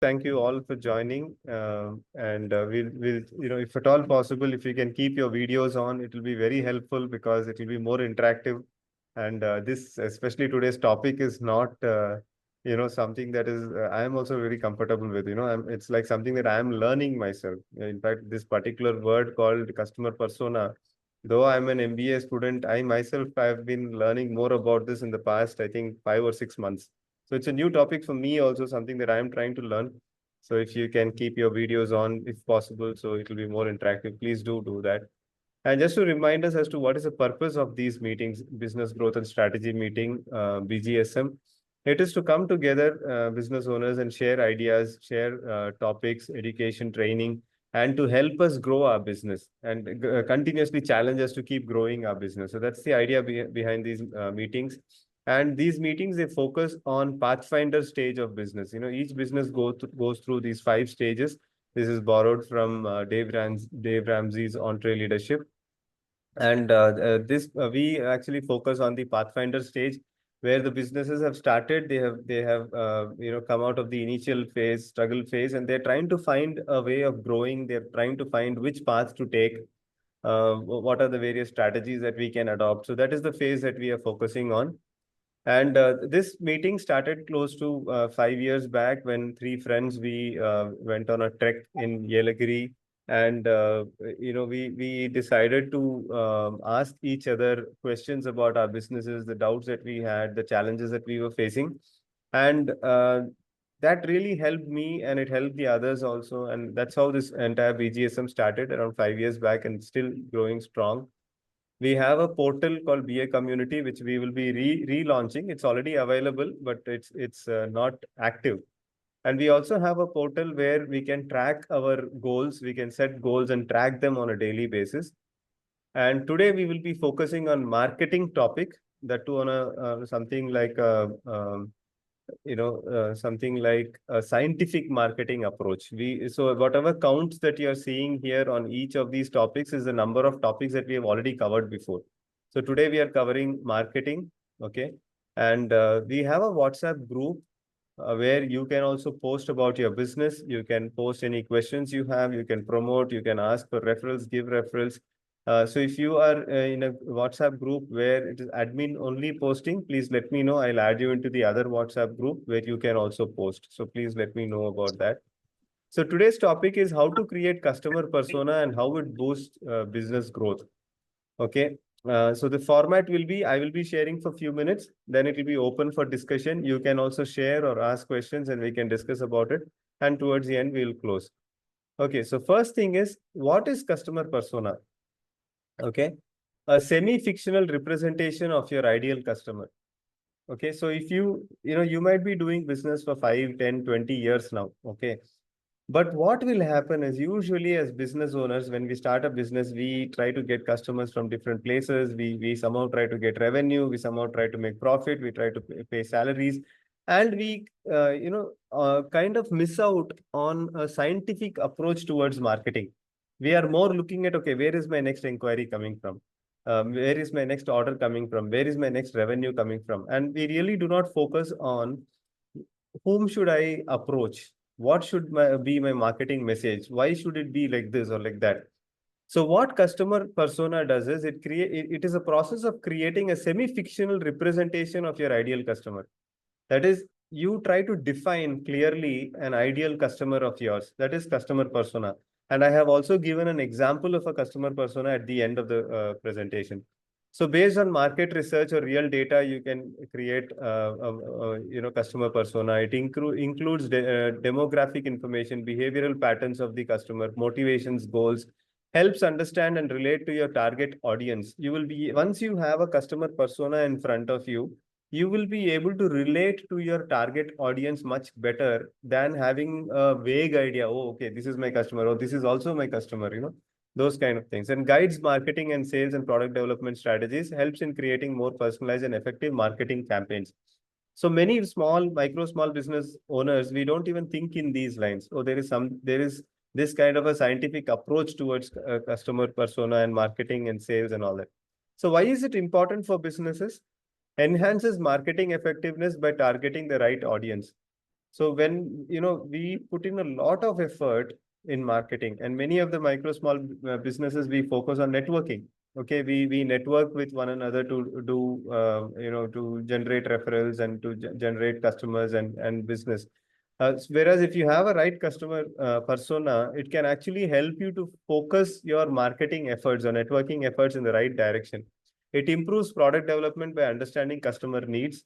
Thank you all for joining. We'll, if at all possible, if you can keep your videos on, it will be very helpful because it will be more interactive. And this, especially today's topic, is not, something that is, I am also very comfortable with. It's like something that I am learning myself. In fact, this particular word called customer persona, though I'm an MBA student, I myself have been learning more about this in the past, I think, 5 or 6 months. So it's a new topic for me also, something that I am trying to learn. So if you can keep your videos on, if possible, so it will be more interactive, please do that. And just to remind us as to what is the purpose of these meetings, Business Growth and Strategy Meeting, BGSM, it is to come together, business owners, and share ideas, share topics, education, training, and to help us grow our business and continuously challenge us to keep growing our business. So that's the idea behind these meetings. And these meetings, they focus on Pathfinder stage of business. Each business goes through these 5 stages. This is borrowed from Dave Ramsey's Entree Leadership. And this we actually focus on the Pathfinder stage, where the businesses have started. They have come out of the initial phase, struggle phase, and they're trying to find a way of growing. They're trying to find which path to take. What are the various strategies that we can adopt? So that is the phase that we are focusing on. And this meeting started close to 5 years back when three friends, we went on a trek in Yelagiri, and we decided to ask each other questions about our businesses, the doubts that we had, the challenges that we were facing, and that really helped me, and it helped the others also. And that's how this entire BGSM started around 5 years back, and still growing strong. We have a portal called BA Community, which we will be relaunching. It's already available, but it's not active. And we also have a portal where we can track our goals. We can set goals and track them on a daily basis. And today we will be focusing on marketing topic, that too on a something like something like a scientific marketing approach. So whatever counts that you're seeing here on each of these topics is the number of topics that we have already covered before. So today we are covering marketing, okay? And we have a WhatsApp group where you can also post about your business. You can post any questions you have, you can promote, you can ask for referrals, give referrals. So if you are in a WhatsApp group where it is admin only posting, please let me know. I'll add you into the other WhatsApp group where you can also post. So please let me know about that. So today's topic is how to create customer persona and how it boosts business growth. Okay. So the format will be, I will be sharing for a few minutes, then it will be open for discussion. You can also share or ask questions and we can discuss about it. And towards the end, we will close. Okay. So first thing is, what is customer persona? Okay. A semi-fictional representation of your ideal customer. Okay. So if you might be doing business for 5, 10, 20 years now. Okay. But what will happen is, usually as business owners, when we start a business, we try to get customers from different places. We somehow try to get revenue. We somehow try to make profit. We try to pay salaries. And we, kind of miss out on a scientific approach towards marketing. We are more looking at, okay, where is my next inquiry coming from? Where is my next order coming from? Where is my next revenue coming from? And we really do not focus on whom should I approach? What should be my marketing message? Why should it be like this or like that? So what customer persona does is it is a process of creating a semi-fictional representation of your ideal customer. That is, you try to define clearly an ideal customer of yours. That is customer persona. And I have also given an example of a customer persona at the end of the presentation. So based on market research or real data, you can create customer persona. It includes demographic information, behavioral patterns of the customer, motivations, goals, helps understand and relate to your target audience. Once you have a customer persona in front of you, you will be able to relate to your target audience much better than having a vague idea. Oh, okay, this is my customer. Oh, this is also my customer, those kind of things. And guides marketing and sales and product development strategies, helps in creating more personalized and effective marketing campaigns. So many small business owners, we don't even think in these lines. Oh, there is this kind of a scientific approach towards customer persona and marketing and sales and all that. So why is it important for businesses? Enhances marketing effectiveness by targeting the right audience. So when, we put in a lot of effort in marketing, and many of the micro small businesses, we focus on networking. Okay, we network with one another to do, to generate referrals and to generate customers and business. Whereas if you have a right customer persona, it can actually help you to focus your marketing efforts or networking efforts in the right direction. It improves product development by understanding customer needs,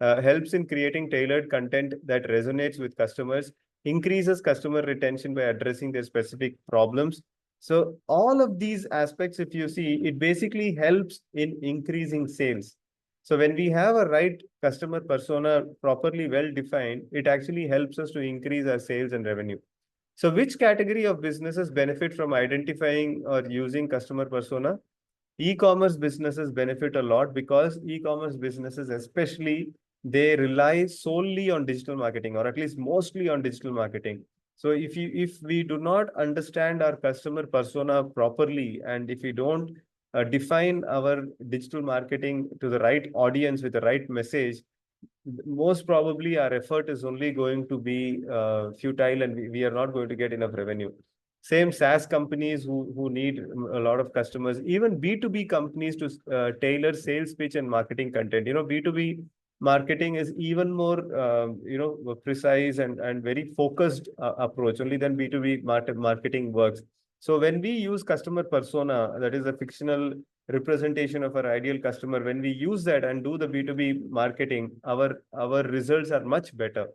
helps in creating tailored content that resonates with customers, increases customer retention by addressing their specific problems. So all of these aspects, if you see, it basically helps in increasing sales. So when we have a right customer persona properly well defined, it actually helps us to increase our sales and revenue. So which category of businesses benefit from identifying or using customer persona? E-commerce businesses benefit a lot because e-commerce businesses, especially, they rely solely on digital marketing, or at least mostly on digital marketing. So if we do not understand our customer persona properly, and if we don't define our digital marketing to the right audience with the right message, most probably our effort is only going to be futile, and we are not going to get enough revenue. Same SaaS companies who need a lot of customers, even B2B companies to tailor sales pitch and marketing content. B2B marketing is even more, precise and very focused approach. Only then B2B marketing works. So when we use customer persona, that is a fictional representation of our ideal customer, when we use that and do the B2B marketing, our results are much better.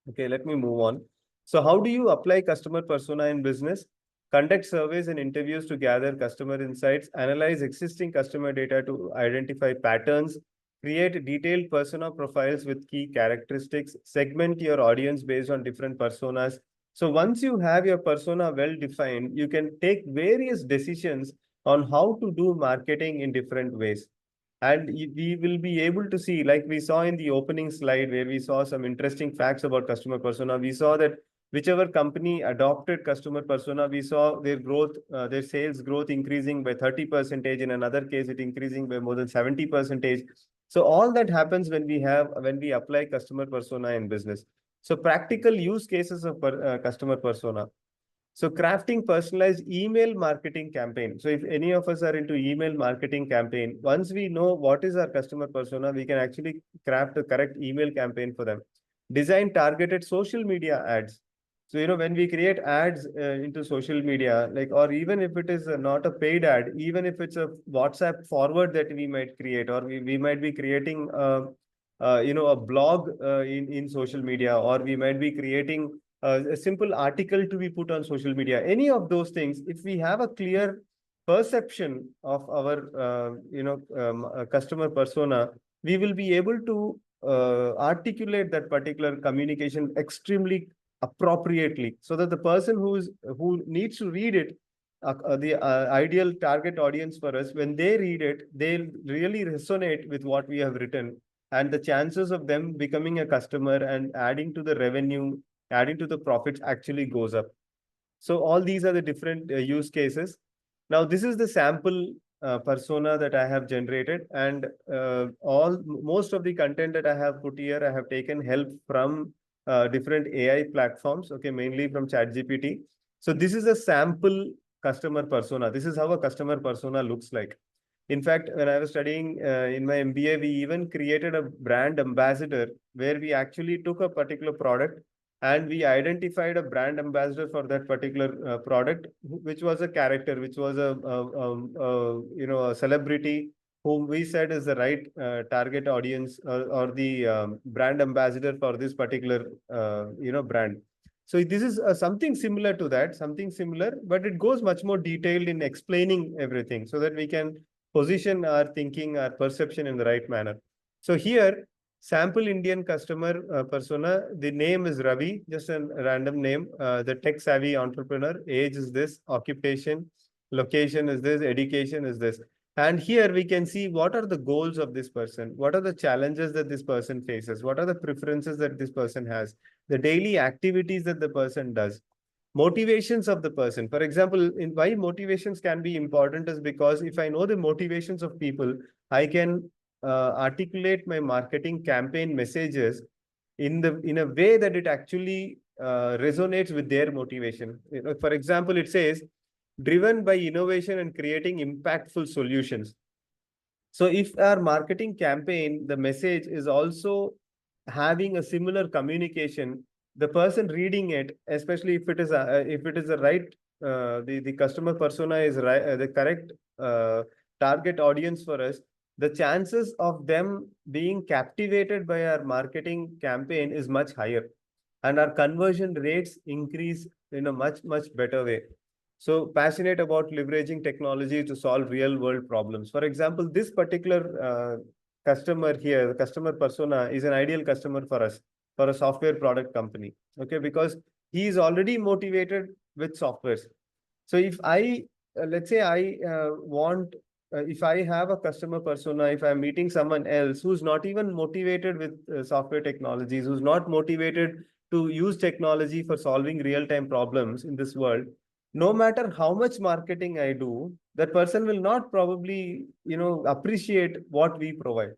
Okay, let me move on. So how do you apply customer persona in business? Conduct surveys and interviews to gather customer insights, analyze existing customer data to identify patterns, create detailed persona profiles with key characteristics, segment your audience based on different personas. So once you have your persona well defined, you can take various decisions on how to do marketing in different ways. And we will be able to see, like we saw in the opening slide, where we saw some interesting facts about customer persona. We saw that whichever company adopted customer persona, we saw their growth, their sales growth increasing by 30%. In another case, it increasing by more than 70%. So all that happens when we apply customer persona in business. So practical use cases of customer persona. So crafting personalized email marketing campaign. So if any of us are into email marketing campaign, once we know what is our customer persona, we can actually craft the correct email campaign for them. Design targeted social media ads. So, when we create ads into social media, like, or even if it is not a paid ad, even if it's a WhatsApp forward that we might create, or we might be creating, a blog in social media, or we might be creating a simple article to be put on social media. Any of those things, if we have a clear perception of our, customer persona, we will be able to articulate that particular communication extremely appropriately, so that the person who needs to read it, the ideal target audience for us, when they read it, they'll really resonate with what we have written, and the chances of them becoming a customer and adding to the revenue, adding to the profits, actually goes up. So all these are the different use cases. Now, this is the sample persona that I have generated, and most of the content that I have put here, I have taken help from different AI platforms, okay, mainly from ChatGPT. So this is a sample customer persona. This is how a customer persona looks like. In fact, when I was studying in my MBA, we even created a brand ambassador, where we actually took a particular product and we identified a brand ambassador for that particular product, which was a character, which was a celebrity whom we said is the right target audience, or the brand ambassador for this particular brand. So this is something similar to that, something similar, but it goes much more detailed in explaining everything, so that we can position our thinking, our perception in the right manner. So here, sample Indian customer persona, the name is Ravi, just a random name, the tech-savvy entrepreneur, age is this, occupation, location is this, education is this. And here we can see what are the goals of this person, what are the challenges that this person faces, what are the preferences that this person has, the daily activities that the person does, motivations of the person. For example, in why motivations can be important is because if I know the motivations of people, I can articulate my marketing campaign messages in a way that it actually resonates with their motivation. For example, it says, driven by innovation and creating impactful solutions. So if our marketing campaign, the message is also having a similar communication, the person reading it, especially if it is the right the customer persona is right, the correct target audience for us, the chances of them being captivated by our marketing campaign is much higher, and our conversion rates increase in a much better way. So passionate about leveraging technology to solve real world problems. For example, this particular customer here, the customer persona, is an ideal customer for us, for a software product company. Okay, because he is already motivated with softwares. So if I, let's say I want, if I have a customer persona, if I'm meeting someone else who's not even motivated with software technologies, who's not motivated to use technology for solving real-time problems in this world, no matter how much marketing I do, that person will not probably, appreciate what we provide.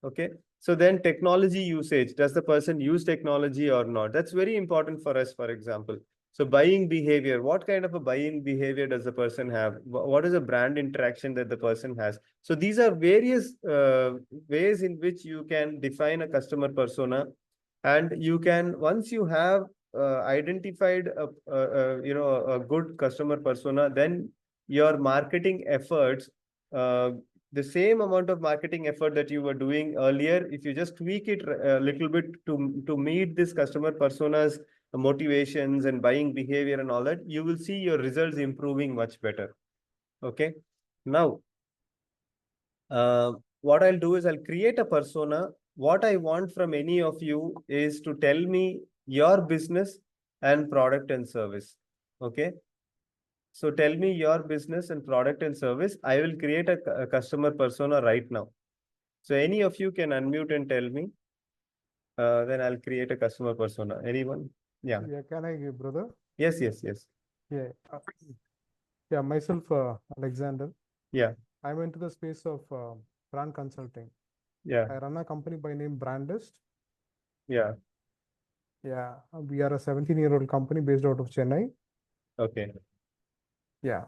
Okay. So then technology usage, does the person use technology or not? That's very important for us, for example. So buying behavior, what kind of a buying behavior does the person have? What is the brand interaction that the person has? So these are various ways in which you can define a customer persona. And you can, once you have identified a good customer persona, then your marketing efforts, the same amount of marketing effort that you were doing earlier, if you just tweak it a little bit to meet this customer personas motivations and buying behavior and all that, you will see your results improving much better. Okay. Now, what I'll do is I'll create a persona. What I want from any of you is to tell me your business and product and service. Okay. So tell me your business and product and service. I will create a customer persona right now. So any of you can unmute and tell me. Then I'll create a customer persona. Anyone? Yeah. Yeah, can I, brother? Yes, yes, yes. Yeah. Yeah, myself, Alexander. Yeah. I'm into the space of brand consulting. Yeah. I run a company by name Brandist. Yeah. Yeah, we are a 17-year-old company based out of Chennai. Okay. Yeah.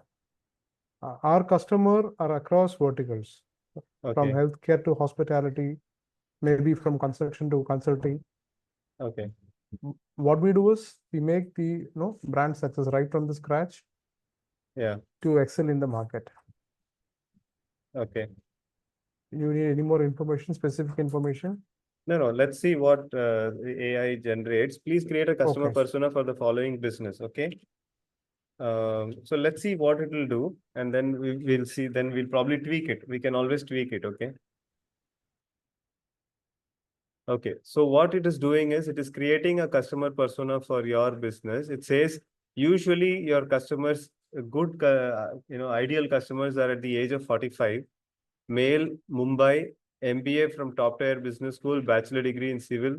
Our customer are across verticals, from Okay. healthcare to hospitality, maybe from construction to consulting. Okay. What we do is we make the brand success right from the scratch Yeah. to excel in the market. Okay. You need any more information, specific information? No. Let's see what the AI generates. Please create a customer Okay. persona for the following business. Okay. So let's see what it will do, and then we'll see. Then we'll probably tweak it. We can always tweak it. Okay. Okay. So what it is doing is it is creating a customer persona for your business. It says usually your customers, good, ideal customers are at the age of 45, male, Mumbai, MBA from top tier business school, bachelor degree in civil,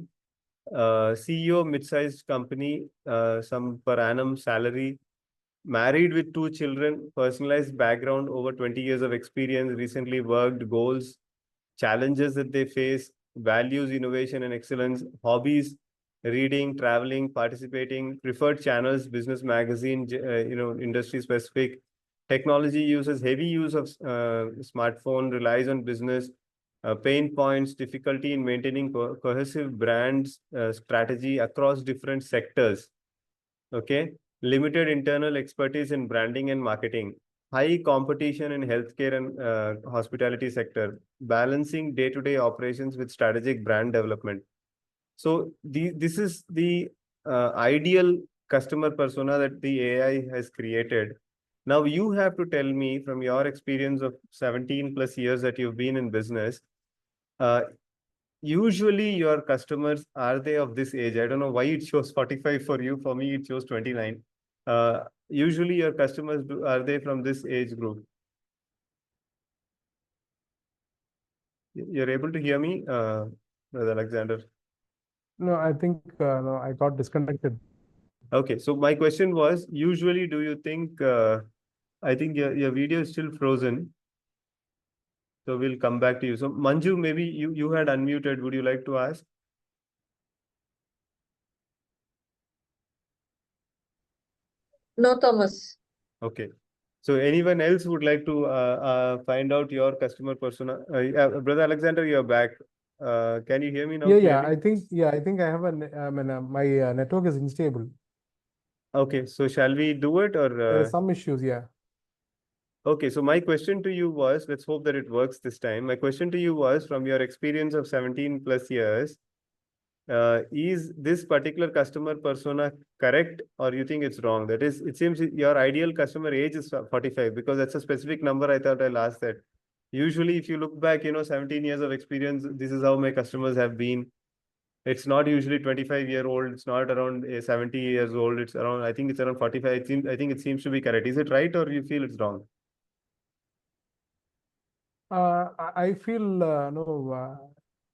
CEO mid-sized company, some per annum salary, married with 2 children, personalized background, over 20 years of experience, recently worked, goals, challenges that they face, values, innovation, and excellence, hobbies, reading, traveling, participating, preferred channels, business magazine, industry specific, technology uses, heavy use of smartphone, relies on business, pain points, difficulty in maintaining cohesive brands strategy across different sectors. Okay. Limited internal expertise in branding and marketing, high competition in healthcare and hospitality sector, balancing day-to-day operations with strategic brand development. So this is the ideal customer persona that the AI has created. Now you have to tell me, from your experience of 17 plus years that you've been in business, uh, usually your customers, are they of this age? I don't know why it shows 45 for you. For me, it shows 29. Usually your customers, are they from this age group? You're able to hear me, Brother Alexander? No, I think no, I got disconnected. Okay, so my question was, usually do you think, I think your video is still frozen. So we'll come back to you. So Manju, maybe you had unmuted. Would you like to ask? No, Thomas. Okay. So anyone else would like to find out your customer persona? Brother Alexander, you're back. Can you hear me now Yeah, clearly? I think I have my network is unstable. Okay, so shall we do it There or? is some issues, yeah. Okay, so my question to you was, let's hope that it works this time. My question to you was, from your experience of 17 plus years, is this particular customer persona correct or you think it's wrong? That is, it seems your ideal customer age is 45 because that's a specific number. I thought I'll ask that. Usually, if you look back, 17 years of experience, this is how my customers have been. It's not usually 25-year-old. It's not around 70 years old. It's around, I think it's around 45. I think it seems to be correct. Is it right or you feel it's wrong? I feel no,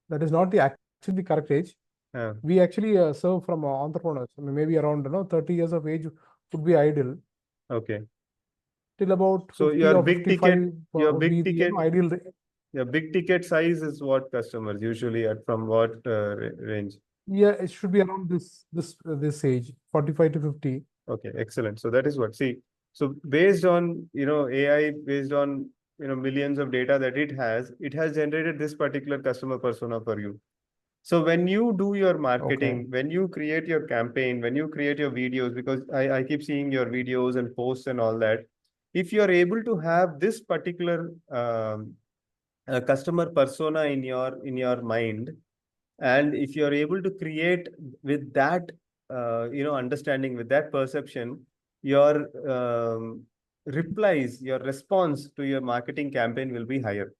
that is not the actually correct age. Uh, We actually serve from entrepreneurs. I mean, maybe around 30 years of age would be ideal. okay. Till about So 50 your or big 55 ticket, your would be big the ticket, ideal. your big ticket size is what customers usually at from what range? Yeah, it should be around this age, 45 to 50. Okay, excellent. So that is what, see, so based on, AI, based on, millions of data that it has generated this particular customer persona for you. So when you do your marketing, Okay. when you create your campaign, when you create your videos, because I keep seeing your videos and posts and all that, if you're able to have this particular customer persona in your mind, and if you're able to create with that understanding, with that perception, your replies, your response to your marketing campaign will be higher.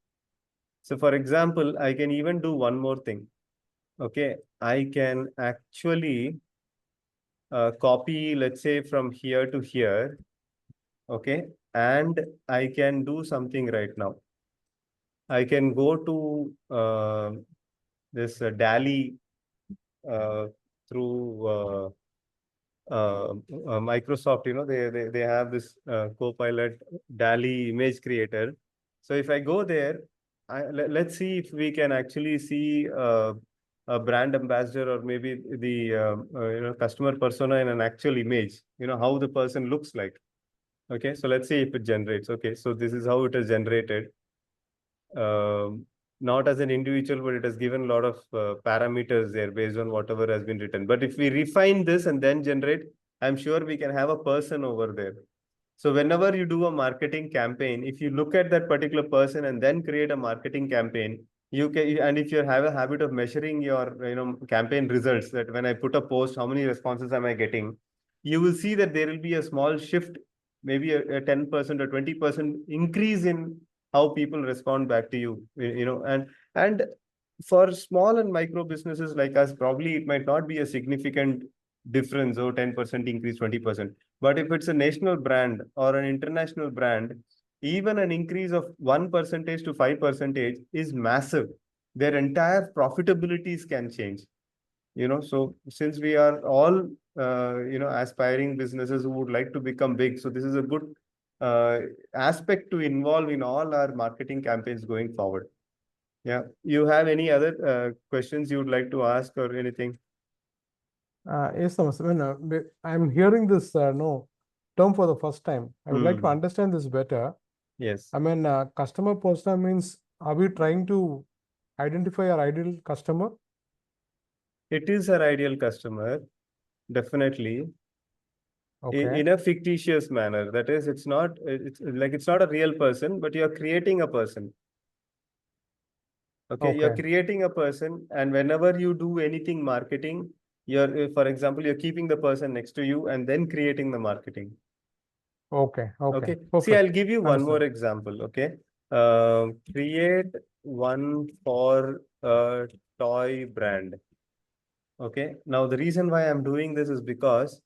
So for example, I can even do one more thing. Okay, I can actually copy, let's say, from here to here. Okay, and I can do something right now. I can go to this DALI uh, through Microsoft. They have this Copilot DALI image creator. So if I go there, let's see if we can actually see a brand ambassador or maybe the customer persona in an actual image. How the person looks like. Okay, so let's see if it generates. Okay, so this is how it is generated. Not as an individual, but it has given a lot of parameters there based on whatever has been written. But if we refine this and then generate, I'm sure we can have a person over there. So whenever you do a marketing campaign, if you look at that particular person and then create a marketing campaign, you can, and if you have a habit of measuring your campaign results, that when I put a post, how many responses am I getting, you will see that there will be a small shift, maybe a 10% or 20% increase in how people respond back to you. And for small and micro businesses like us, probably it might not be a significant difference or 10% increase, 20%. But if it's a national brand or an international brand, even an increase of 1% to 5% is massive. Their entire profitabilities can change. So since we are all aspiring businesses who would like to become big, so this is a good aspect to involve in all our marketing campaigns going forward. Yeah. You have any other questions you would like to ask or anything? Yes, Thomas. I'm hearing this no term for the first time. I would like to understand this better. Yes. I mean, customer persona means, are we trying to identify our ideal customer? It is our ideal customer, definitely. Okay. In a fictitious manner. That is, it's not a real person, but you're creating a person. Okay, you're Okay. creating a person, and whenever you do anything marketing, for example, you're keeping the person next to you and then creating the marketing. Okay. Okay. Okay. See, Perfect. I'll give you one more Understood. example. Okay. Create one for a toy brand. Okay. Now, the reason why I'm doing this is because,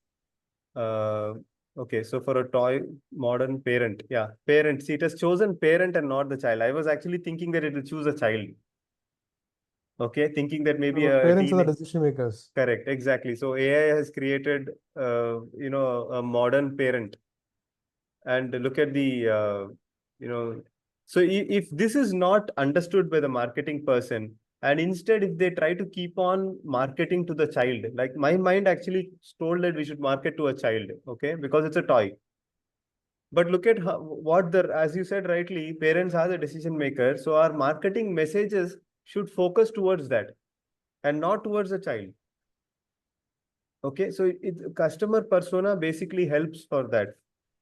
okay, so for a toy modern parent, yeah, parent. See, it has chosen parent and not the child. I was actually thinking that it will choose a child. Okay, thinking that maybe a Parents are the teen. decision makers. Correct, exactly. So AI has created, a modern parent, and look at the, so if this is not understood by the marketing person, And instead, if they try to keep on marketing to the child, like my mind actually told that we should market to a child, okay, because it's a toy. But look at what as you said rightly, parents are the decision makers. So our marketing messages should focus towards that and not towards the child. Okay, so customer persona basically helps for that,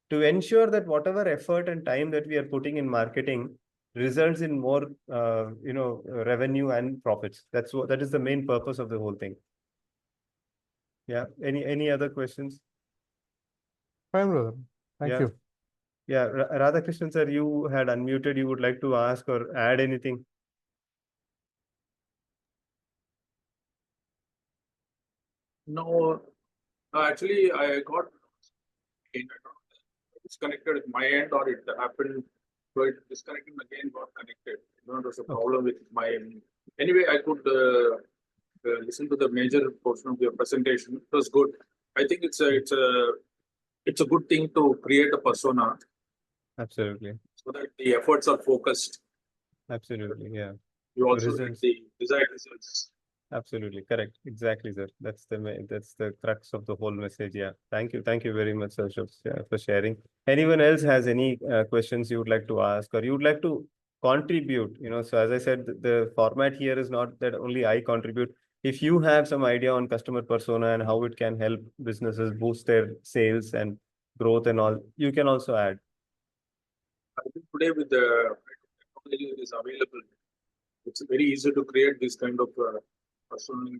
to ensure that whatever effort and time that we are putting in marketing results in more, revenue and profits. That is the main purpose of the whole thing. Yeah. Any other questions? Fine, brother. Thank you. Yeah, Radhakrishnan sir, you had unmuted. You would like to ask or add anything? No, actually, I got disconnected at my end, or it happened. So it disconnected again, got connected. There's a problem with my end. Anyway, I could listen to the major portion of your presentation. It was good. I think it's a good thing to create a persona. Absolutely. So that the efforts are focused. Absolutely, yeah. You also get the desired results. Absolutely correct. Exactly, sir. That's the crux of the whole message. Yeah. Thank you very much, sir, for sharing. Anyone else has any questions you would like to ask, or you would like to contribute? So as I said, the format here is not that only I contribute. If you have some idea on customer persona and how it can help businesses boost their sales and growth and all, you can also add. I think today with the technology that is available, it's very easy to create this kind of persona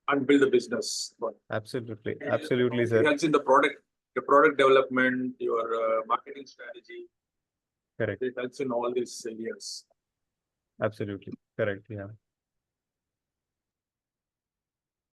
and build a business. Absolutely, It sir. helps in the product development, your marketing strategy. Correct. It helps in all these areas. Absolutely correct. Yeah.